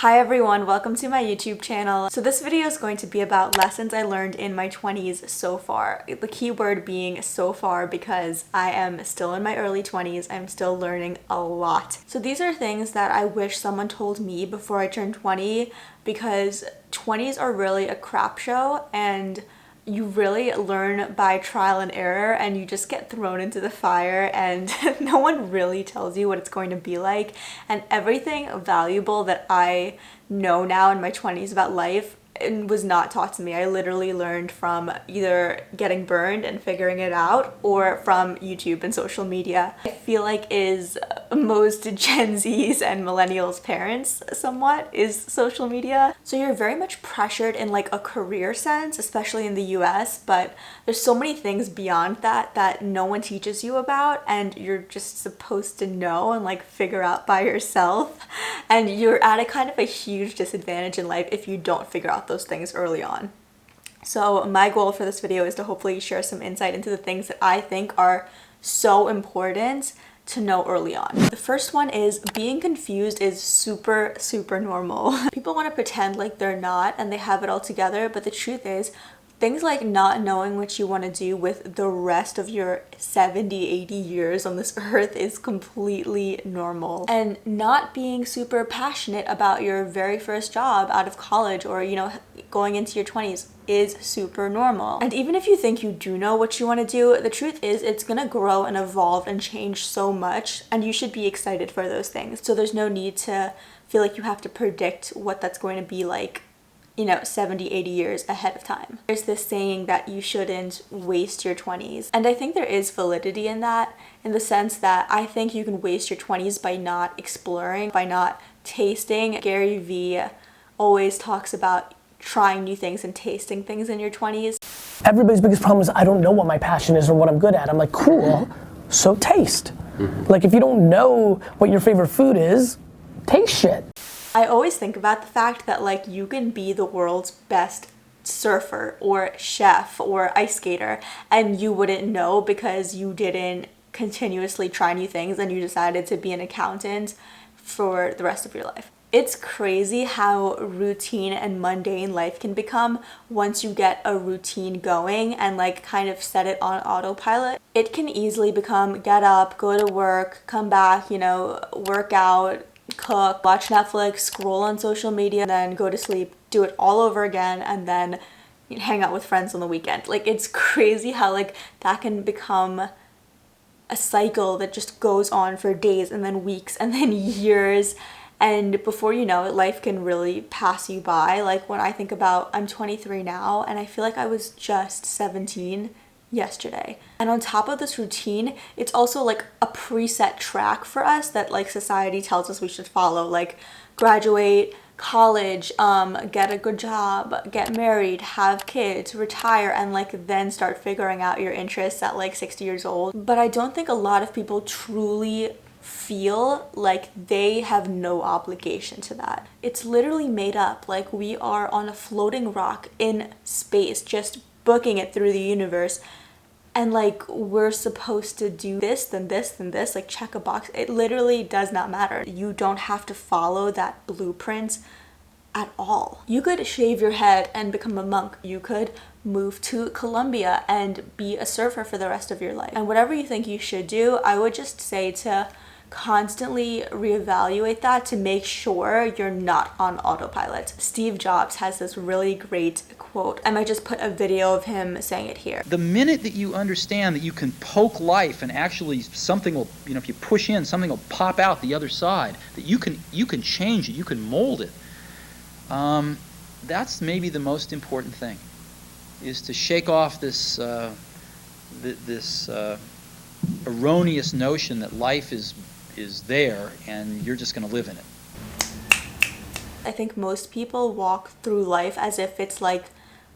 Hi everyone, welcome to my YouTube channel. So this video is going to be about lessons I learned in my 20s so far. The key word being so far because I am still in my early 20s. I'm still learning a lot. So these are things that I wish someone told me before I turned 20 because 20s are really a crap show and you really learn by trial and error and you just get thrown into the fire and no one really tells you what it's going to be like. And everything valuable that I know now in my 20s about life was not taught to me. I literally learned from either getting burned and figuring it out or from YouTube and social media. I feel like is most Gen Zs and millennials parents somewhat is social media. So you're very much pressured in like a career sense, especially in the US, but there's so many things beyond that that no one teaches you about and you're just supposed to know and like figure out by yourself. And you're at a kind of a huge disadvantage in life if you don't figure out those things early on. So my goal for this video is to hopefully share some insight into the things that I think are so important to know early on. The first one is being confused is super normal. People want to pretend like they're not and they have it all together, but the truth is things like not knowing what you want to do with the rest of your 70, 80 years on this earth is completely normal. And not being super passionate about your very first job out of college or, going into your 20s is super normal. And even if you think you do know what you want to do, the truth is it's gonna grow and evolve and change so much and you should be excited for those things. So there's no need to feel like you have to predict what that's going to be like 70, 80 years ahead of time. There's this saying that you shouldn't waste your 20s. And I think there is validity in that, in the sense that I think you can waste your 20s by not exploring, by not tasting. Gary Vee always talks about trying new things and tasting things in your 20s. Everybody's biggest problem is I don't know what my passion is or what I'm good at. I'm like, cool, so taste. Like if you don't know what your favorite food is, taste shit. I always think about the fact that like you can be the world's best surfer or chef or ice skater and you wouldn't know because you didn't continuously try new things and you decided to be an accountant for the rest of your life. It's crazy how routine and mundane life can become once you get a routine going and like kind of set it on autopilot. It can easily become get up, go to work, come back, work out, cook, watch Netflix, scroll on social media, and then go to sleep, do it all over again, and then hang out with friends on the weekend. Like it's crazy how like that can become a cycle that just goes on for days and then weeks and then years. And before you know it, life can really pass you by. Like when I think about, I'm 23 now and I feel like I was just 17 yesterday. And on top of this routine, it's also like a preset track for us that like society tells us we should follow, like graduate, college, get a good job, get married, have kids, retire, and like then start figuring out your interests at like 60 years old. But I don't think a lot of people truly feel like they have no obligation to that. It's literally made up. Like we are on a floating rock in space, just booking it through the universe, and like we're supposed to do this, then this, then this, like check a box. It literally does not matter. You don't have to follow that blueprint at all. You could shave your head and become a monk. You could move to Colombia and be a surfer for the rest of your life. And whatever you think you should do, I would just say to constantly reevaluate that to make sure you're not on autopilot. Steve Jobs has this really great quote. I might just put a video of him saying it here. The minute that you understand that you can poke life and actually something will, if you push in, something will pop out the other side, that you can change it, you can mold it. That's maybe the most important thing, is to shake off this erroneous notion that life is there and you're just going to live in it. I think most people walk through life as if it's like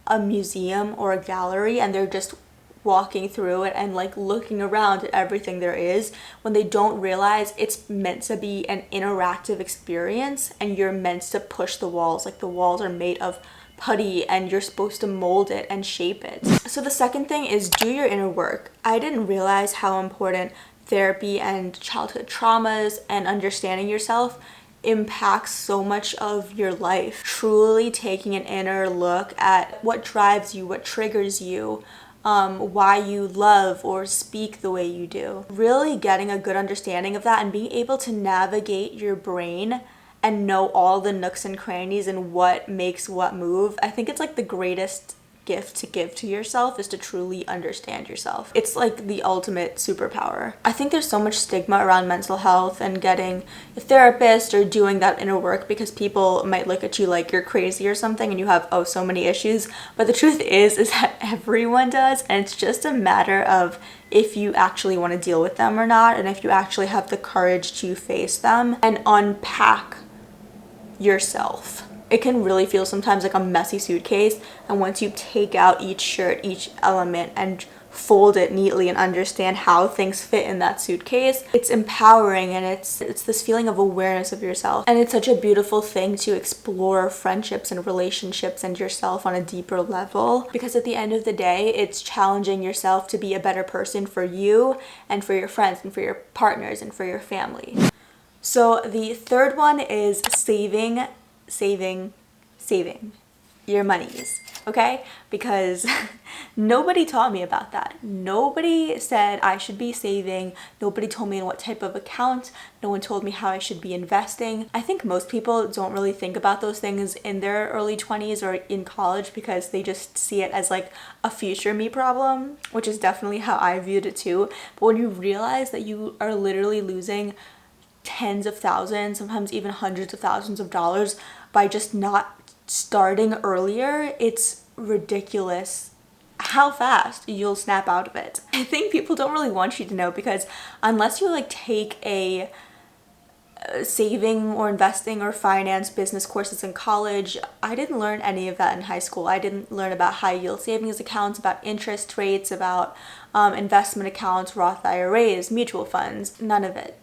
a museum or a gallery and they're just walking through it and like looking around at everything there is, when they don't realize it's meant to be an interactive experience and you're meant to push the walls. Like the walls are made of putty and you're supposed to mold it and shape it. So the second thing is do your inner work. I didn't realize how important therapy and childhood traumas and understanding yourself impacts so much of your life. Truly taking an inner look at what drives you, what triggers you, why you love or speak the way you do. Really getting a good understanding of that and being able to navigate your brain and know all the nooks and crannies and what makes what move. I think it's like the greatest gift to give to yourself is to truly understand yourself. It's like the ultimate superpower. I think there's so much stigma around mental health and getting a therapist or doing that inner work because people might look at you like you're crazy or something and you have so many issues. But the truth is that everyone does, and it's just a matter of if you actually want to deal with them or not, and if you actually have the courage to face them and unpack yourself. It can really feel sometimes like a messy suitcase, and once you take out each shirt, each element, and fold it neatly and understand how things fit in that suitcase, it's empowering, and it's this feeling of awareness of yourself. And it's such a beautiful thing to explore friendships and relationships and yourself on a deeper level, because at the end of the day, it's challenging yourself to be a better person for you and for your friends and for your partners and for your family. So the third one is saving your monies, okay? Because nobody taught me about that. Nobody said I should be saving. Nobody told me in what type of account. No one told me how I should be investing. I think most people don't really think about those things in their early 20s or in college because they just see it as like a future me problem, which is definitely how I viewed it too. But when you realize that you are literally losing tens of thousands, sometimes even hundreds of thousands of dollars by just not starting earlier, it's ridiculous how fast you'll snap out of it. I think people don't really want you to know, because unless you like take a saving or investing or finance business courses in college, I didn't learn any of that in high school. I didn't learn about high yield savings accounts, about interest rates, about investment accounts, Roth IRAs, mutual funds, none of it.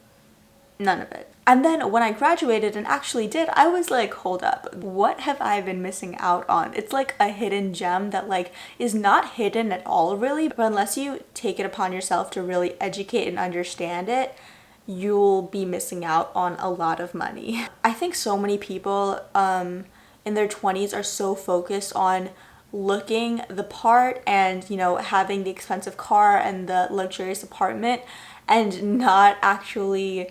None of it. And then when I graduated and actually did, I was like, hold up, what have I been missing out on? It's like a hidden gem that like is not hidden at all really, but unless you take it upon yourself to really educate and understand it, you'll be missing out on a lot of money. I think so many people in their 20s are so focused on looking the part and, you know, having the expensive car and the luxurious apartment and not actually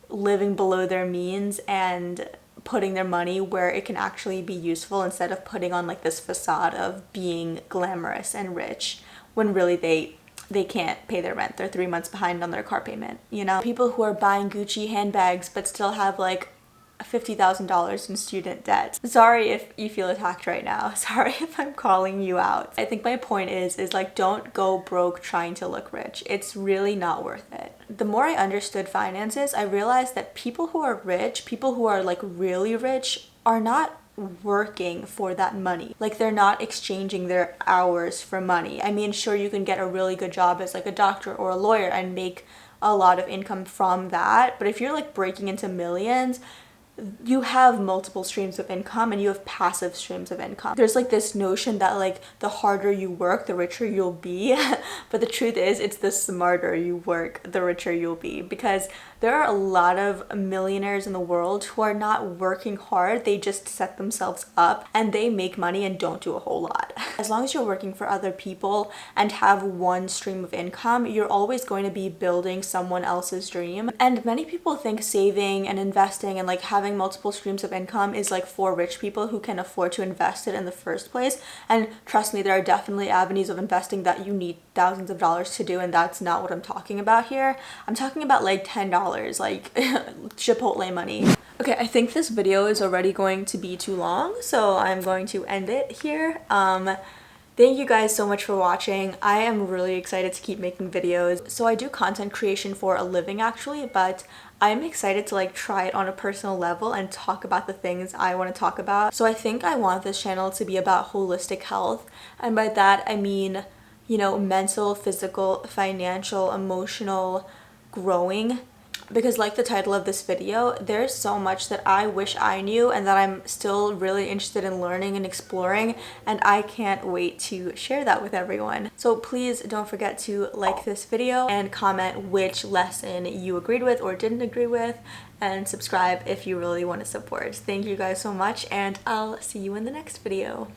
living below their means and putting their money where it can actually be useful, instead of putting on like this facade of being glamorous and rich when really they can't pay their rent. They're 3 months behind on their car payment, you know? People who are buying Gucci handbags but still have like $50,000 in student debt. Sorry if you feel attacked right now. Sorry if I'm calling you out. I think my point is like, don't go broke trying to look rich. It's really not worth it. The more I understood finances, I realized that people who are rich, people who are like really rich, are not working for that money. Like, they're not exchanging their hours for money. I mean, sure, you can get a really good job as like a doctor or a lawyer and make a lot of income from that, but if you're like breaking into millions, you have multiple streams of income and you have passive streams of income. There's like this notion that like the harder you work, the richer you'll be. But the truth is, it's the smarter you work, the richer you'll be, because there are a lot of millionaires in the world who are not working hard. They just set themselves up and they make money and don't do a whole lot. As long as you're working for other people and have one stream of income, you're always going to be building someone else's dream. And many people think saving and investing and like having multiple streams of income is like for rich people who can afford to invest it in the first place. And trust me, there are definitely avenues of investing that you need thousands of dollars to do, and that's not what I'm talking about here. I'm talking about like $10, like Chipotle money. Okay, I think this video is already going to be too long, so I'm going to end it here. Thank you guys so much for watching. I am really excited to keep making videos. So I do content creation for a living actually, but I'm excited to like try it on a personal level and talk about the things I want to talk about. So I think I want this channel to be about holistic health, and by that I mean, you know, mental, physical, financial, emotional growing. because like the title of this video, there's so much that I wish I knew and that I'm still really interested in learning and exploring, and I can't wait to share that with everyone. So please don't forget to like this video and comment which lesson you agreed with or didn't agree with, and subscribe if you really want to support. Thank you guys so much, and I'll see you in the next video.